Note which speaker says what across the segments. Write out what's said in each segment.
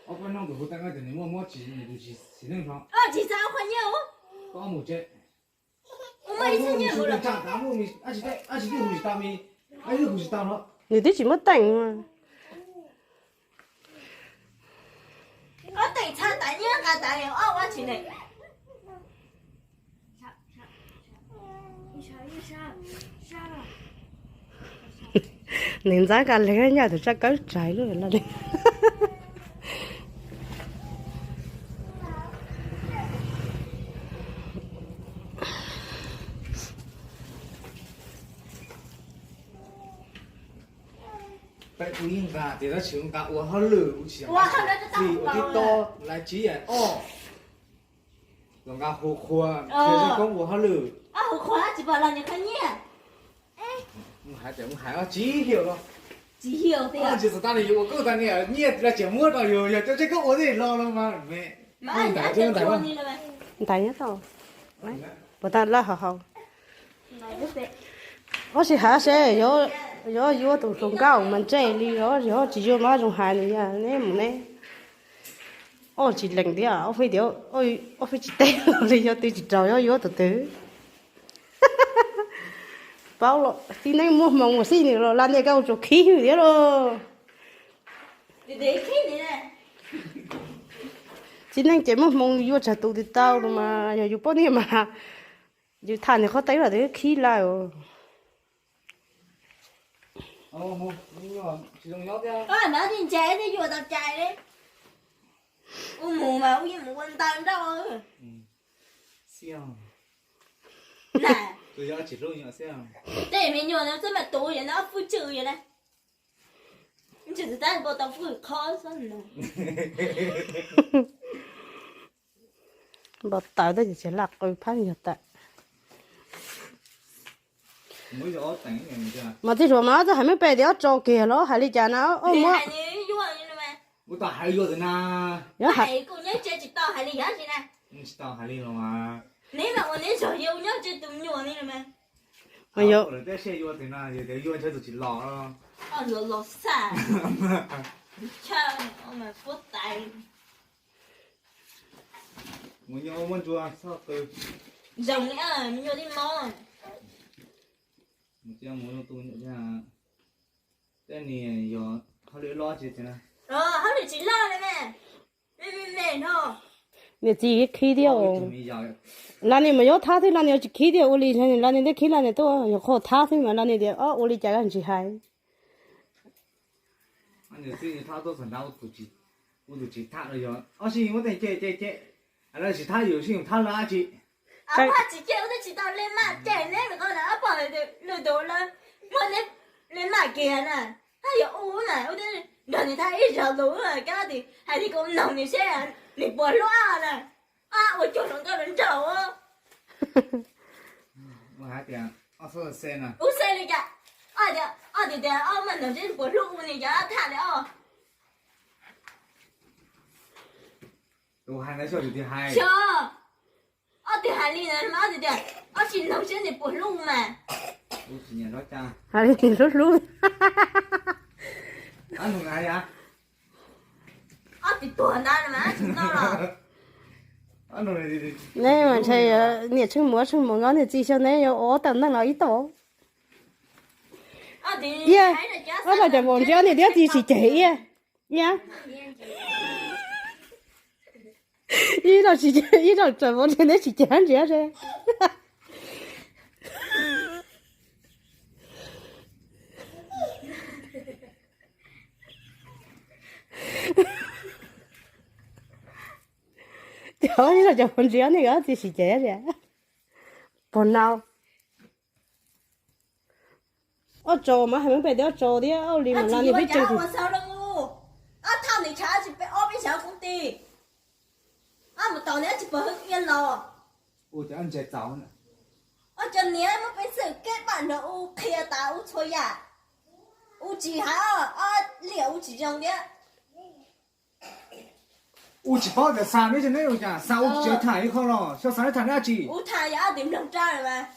Speaker 1: 我本弄个好等下等你摸几，就是那床。
Speaker 2: 啊，几张块钱哦？
Speaker 1: 搞木只。
Speaker 2: 我们一次年不了。
Speaker 1: 打木米，而且你胡是打米，而且胡是打了。
Speaker 3: 你得怎么等嘛？
Speaker 2: 我等餐等你个等你，哦，我请你。
Speaker 3: nên giá cả lấy nhà thì chắc có trái rồi là đi
Speaker 1: tại phụ huynh cả thì nó chỉ cả uống hơi lử chỉ vì ở cái to là chỉ là rồi cả hồ khoa thì sẽ có uống hơi lử
Speaker 2: hồ khoa chỉ bảo là những cái nhỉ
Speaker 1: hải chỉ hiểu rồi
Speaker 2: chỉ hiểu thì à
Speaker 1: chỉ là ta này我够他呢你也节目到有这个我得捞了吗没
Speaker 2: mà đã chơi chuột như này
Speaker 3: tại nhá tao bữa ta là hào có gì hả sẽ có tụ sông cao mình chơi đi có chỉ cho má trong hai này nha nè một nè chỉ lạnh đi à phải điều phải chỉ té đi cho tôi chỉ trâu có từ từ bao lo thì nay mua mồng mà xin rồi làm gì câu cho khí vậy rồi
Speaker 2: để khí này nè
Speaker 3: chỉ nay chỉ mua mồng vô chợ tụ thì tao mà giờ vô bao nhiêu mà vô than thì khó thấy là để khí lại rồi
Speaker 1: mua chỉ dùng nhót ra
Speaker 2: mà tiền chạy đi vô tao chạy đi mù mà mù quan tâm đâu
Speaker 1: siêu
Speaker 2: nè
Speaker 1: tôi giờ chỉ dùng nhót siêu
Speaker 2: đây mình nhồi nó rất là tối vậy nó phu trừ vậy này chỉ là ta bộ tao phu khó sao nè
Speaker 3: bảo tao đây chỉ là coi phát hiện tại
Speaker 1: mới gió tỉnh này chưa
Speaker 3: mà thì rồi mà nó hay mấy bé đéo cho kìa nó hay đi chả nó
Speaker 2: thì hay như vô như này
Speaker 1: bữa ta hay vô rồi na
Speaker 2: hay cô nhớ chơi chỉ tao hay đi hết gì nè
Speaker 1: chỉ tao hay đi rồi mà
Speaker 2: nếu mà con nhớ chơi vô nhớ chơi tụm nhồi như này mà
Speaker 3: mà vô
Speaker 1: rồi để xe vô thì na để vô chơi tụi chỉ lò đó
Speaker 2: lò xả cha mà phốt tay
Speaker 1: muốn nhớ muốn chua sao từ
Speaker 2: rồng nữa mình nhồi đi mò
Speaker 1: một chiếc muốn tu nữa chứ tên này giờ họ để lo gì thế nào
Speaker 2: họ để chỉ lo đấy mẹ thôi
Speaker 3: nè chỉ khí điều là nè mà nhớ tháo thì là nè chỉ khí điều uli này là nè để khí là nè tôi nhớ khó tháo thì mà là nè để uli chạy anh chỉ hay
Speaker 1: anh nhớ xin tháo tôi phần nào tụi chỉ tháo rồi giờ xin muốn thầy chơi anh nói chỉ tháo nhiều xin tháo lá chị
Speaker 2: bà chỉ kêu tôi chỉ tao lên mặt chạy lên mà con đã bỏ lừa đồ lên mà lên mặt kìa nè他有污呢，我就是让你他一条路了，干的还得给我弄一些，你不乱了啊！我就能个人走哦。
Speaker 1: 我还点说谁呢？
Speaker 2: 我谁那个？的，我们那这不路那个他的哦。
Speaker 1: 我还那小弟弟还。
Speaker 2: 小，的还里呢，妈的，是弄些的不路嘛。
Speaker 1: 我今年老家。
Speaker 3: 还得你说路。
Speaker 1: anh同ai vậy?
Speaker 2: Thì tuổi nào mà chúng ta rồi.
Speaker 1: Anh同你哋。
Speaker 3: này mà chơi nhiệt chung múa ngon thì chỉ cho này ở tận năng là ít tổ. Yeah, ở đây chẳng muốn chơi này đéo gì chỉ chạy yeah, yeah. Ý là chỉ ý là chẳng muốn chơi này chỉ chạy ăn chơi thôi. Đó là cho con riêng này đó thì chỉ chế rồi. Còn nào? Ở chỗ mà hay phải đeo chỗ đi, ở里面那里被整。
Speaker 2: 我烧了我，他你查是被我被小工地，我到年就不会变了。
Speaker 1: 我叫anh chạy cháu nữa.
Speaker 2: 我今年我被事给办了，我开打我吹呀，我几下了几张的。
Speaker 1: 我只包在三面就那种讲，三我就谈一口了，小三的谈两句。
Speaker 2: 我谈呀，点能赚了呗？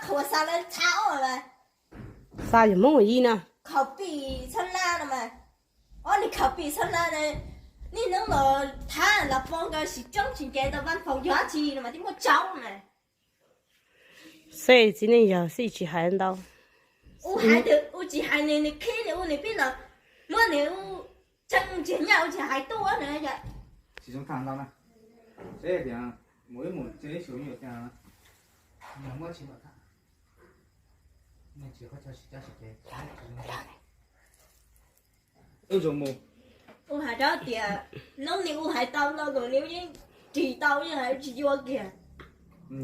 Speaker 2: 靠三来炒了呗？
Speaker 3: 啥有梦意呢？
Speaker 2: 靠比出来了嘛？你靠比出来的，你能了他了放个是正经给的晚放假期了嘛？你莫找呢。
Speaker 3: 所以今年要是一起喊到。
Speaker 2: 我还得我只还你开了我那边了，我那我挣钱呀，我只还多呢呀。
Speaker 1: 其中看到呢，这边每这些小友点，你没钱了看，你只好就是给，有种么？
Speaker 2: 我还找点，弄你我还到那个留言，知道也还是我给。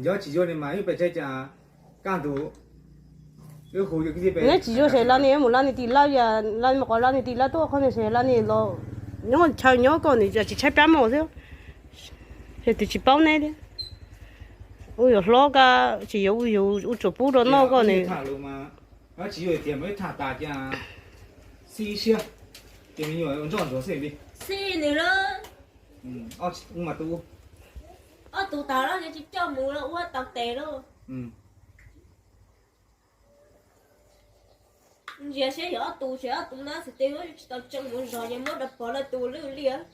Speaker 1: 要几角的嘛？又被这家干多，有好有这边。
Speaker 3: 那几角谁让你没让你地拉呀？让你没让你地拉多，可能谁让你老，我瞧你个你就去吃边么子？是就去包那的。我有老个，只有我做不着那个呢。
Speaker 1: 他路嘛，我只有点没他大家，试一下，点没有用这样做谁的？
Speaker 2: 是你了。
Speaker 1: 我嘛多。
Speaker 2: 我读大了就去教母了，我读地了。这些要读些要读那是对我就到正门上也没得跑了读了了。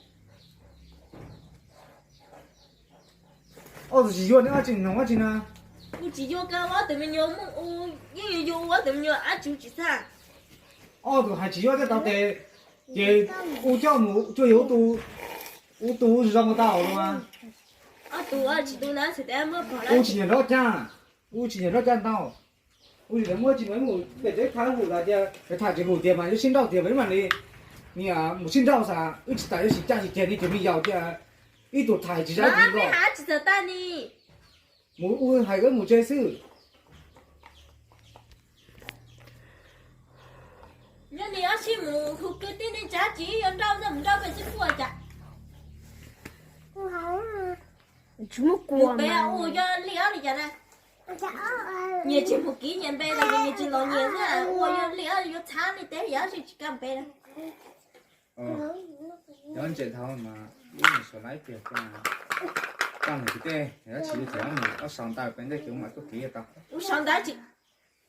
Speaker 1: 哦，是有那进弄进啊。
Speaker 2: 我只有跟我对面有么，我因有我对面有俺就去啥。
Speaker 1: 哦，都还只有在到底，也我教母就有读，我读是让我到了吗？
Speaker 2: 读啊，去读那是但没跑了。
Speaker 1: 我今年老讲，我今年老讲到，我觉得我今年我在这看我大家在他这个店嘛，有新找店嘛的，你啊没新找啥，有其他有是假是店你这边要的，一度太只在这个。
Speaker 2: 没啥子的单呢。
Speaker 1: 我还个没接受。
Speaker 2: 那你要是没后个点点家鸡，要找怎么找个是过家？
Speaker 4: 我好啊。
Speaker 3: 这么过
Speaker 2: 嘛？我要聊你家呢。你这不给年背了，你这老年人，我要聊要差你得要是去干背了。
Speaker 1: 有人检讨嘛？因为说来别干，干了这个，人家其实这样的，我上大本来就嘛都给到。
Speaker 2: 我上大去。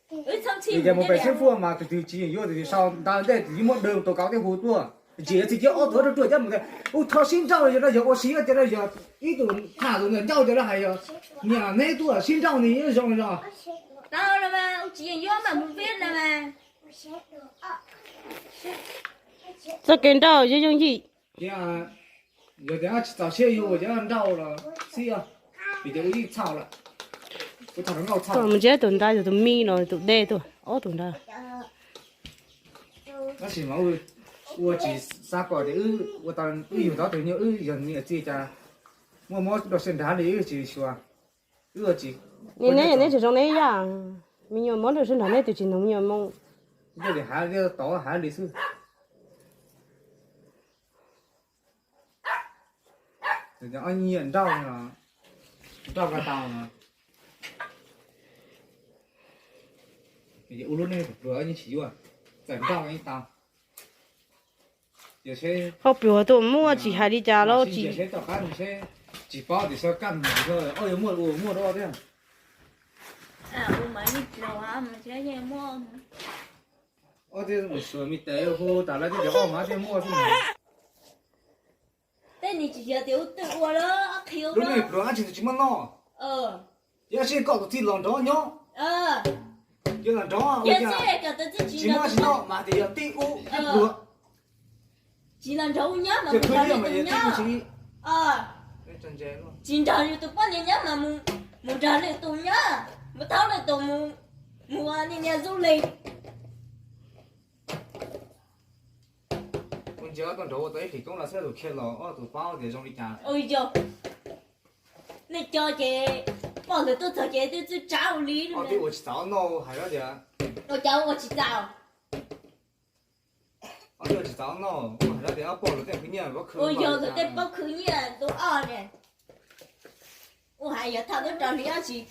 Speaker 1: 你家没被师傅嘛？就只有的上大的，你莫đầu都搞点糊涂。姐自己熬多少多家没得，我掏新找的那要我新的那要一顿他顿的找的那还要，你啊那多新找的也上了。
Speaker 2: 到了吗？我今天要嘛不变了吗？
Speaker 3: 这跟到就容易。
Speaker 1: 这样，有点啊找些油这样找了，是啊，比较易炒了，我炒成熬炒。
Speaker 3: 我们这炖大就都米了，都累都，熬炖大。
Speaker 1: 那是嘛我只三个的我当有到对牛人你这家，我到现在的就说，只。
Speaker 3: 你这种那样，没有么就是那就去弄有么。
Speaker 1: 这里还要倒还里是。人家按你人照呢，照个刀呢。你乌鲁那个不你起哇，整照一刀。有些。
Speaker 3: 好别多么子还你家老子。
Speaker 1: 有些到干有些几包的说干么个，哦有么多这样。
Speaker 2: 我买你知道啊，没这些么？
Speaker 1: 我这我说没得，我打来这个号码这么是吗？
Speaker 2: 但你直接丢对我了，开我。
Speaker 1: 那不然就是这么闹。要是搞到自己lan着呢。就lan着啊，我讲。起码是闹嘛的要对我一个。
Speaker 2: 只能找人嘛，
Speaker 1: 不找人对不起。真正咯。
Speaker 2: 经常有都半年嘛，没找来多呀，没讨来多没啊，你俩走嘞。
Speaker 1: 我家当着我在提供了车都开了，我都包这种的家。
Speaker 2: 哎呦，你家这包的都找这都是找你了。
Speaker 1: 对，我去找喏，还要的。
Speaker 2: 我叫我去找。
Speaker 1: 我要去找喏，我还要等下包了再给你，我可。
Speaker 2: 我要是再包给你，都二呢。我还要他都找你要去，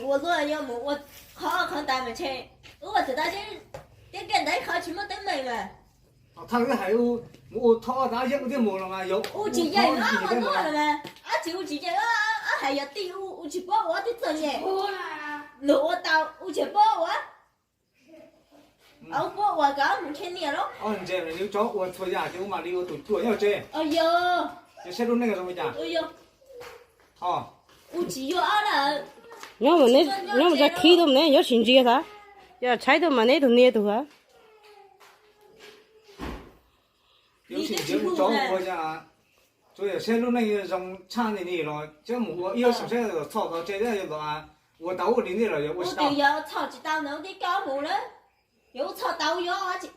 Speaker 2: 我说要么我考大门去，我知道这跟他考什么都没嘛。
Speaker 1: 他那个还有我考大学我就没了嘛，有。
Speaker 2: 我直接我了嘛，我直接还要对我去报我的作业。我到我去报我。ở phố ngoài có một trên nè đó
Speaker 1: 哦，你这你找我出家就嘛，你我都要这，
Speaker 2: giờ
Speaker 1: 这谁都那个什么家？
Speaker 2: giờ
Speaker 1: 哦，
Speaker 2: u chỉ vô ở là
Speaker 3: nhớ mà ra khí đâu nè nhớ chuyện gì hả giờ trái đâu mà nè tụi nè tụi hả
Speaker 1: 有钱就找我家，所以谁都那个种厂的你了，这我有什么的操到这个就啊，我到我里面了，我
Speaker 2: u
Speaker 1: 知
Speaker 2: từ
Speaker 1: 道。
Speaker 2: giờ thọ chỉ tao nấu đi có mù đó dù thọ tao vô á chị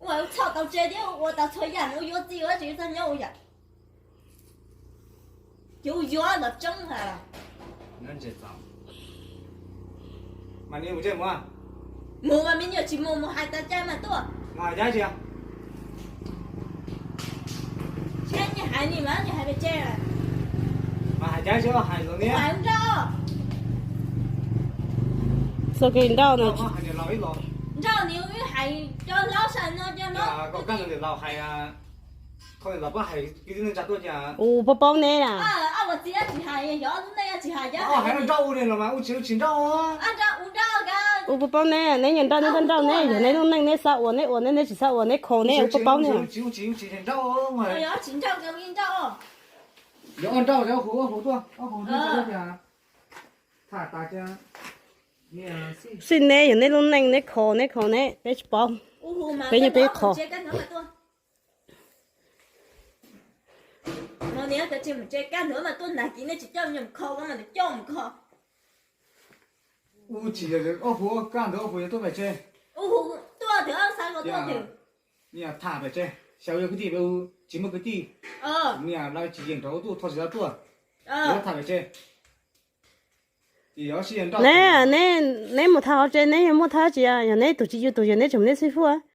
Speaker 2: 我操到这里，我到车站，我有几个就真有人，有药了整下了，
Speaker 1: 那这脏。嘛，你不这么？
Speaker 2: 冇嘛，明年去冇还在这么多，
Speaker 1: 嘛家去啊？
Speaker 2: 现在你还你们你还没这了，
Speaker 1: 嘛家去还着呢？
Speaker 2: 还不着，
Speaker 3: sao cái đau này
Speaker 1: 嘛还得捞一捞。
Speaker 2: 你知道你有还叫老山呢，叫
Speaker 1: 啊，
Speaker 2: 老
Speaker 1: 我干着捞还啊，可能老爸还给你加多钱。
Speaker 3: ồ bao nè
Speaker 2: 啊
Speaker 3: à
Speaker 2: 啊，我自己去还，有那个去还，
Speaker 1: 哦，还能照顾你了吗？我请照啊。
Speaker 2: 按照按照个。
Speaker 3: ồ bao nè nè nhận trao nè giờ nè lúc nè sao ổn nè chỉ sao ổn nè khổ nè bao nè
Speaker 1: 请照啊嘛。
Speaker 2: 我要请照跟明照，
Speaker 1: 要按照要糊多，要糊多少钱？他大家，你啊，
Speaker 3: xin nè giờ nè lúc nè khổ nè để bao
Speaker 2: 呜呼嘛，
Speaker 3: bây giờ bây khổ
Speaker 2: 这干什么多？我你要在这么这干什么多？那今天就叫你们考，我们就叫我们考。
Speaker 1: 我记得这糊干的糊都没这，
Speaker 2: 呜呼，多少条三个多条？
Speaker 1: 你啊他没这，小月个地不几么个地，你啊那几件着都拖起来做，要他没这。要是人照。
Speaker 3: nè một thao trên nè một thao chị à giờ nè tụi chị vô tụi giờ nè chồng nè sư phụ à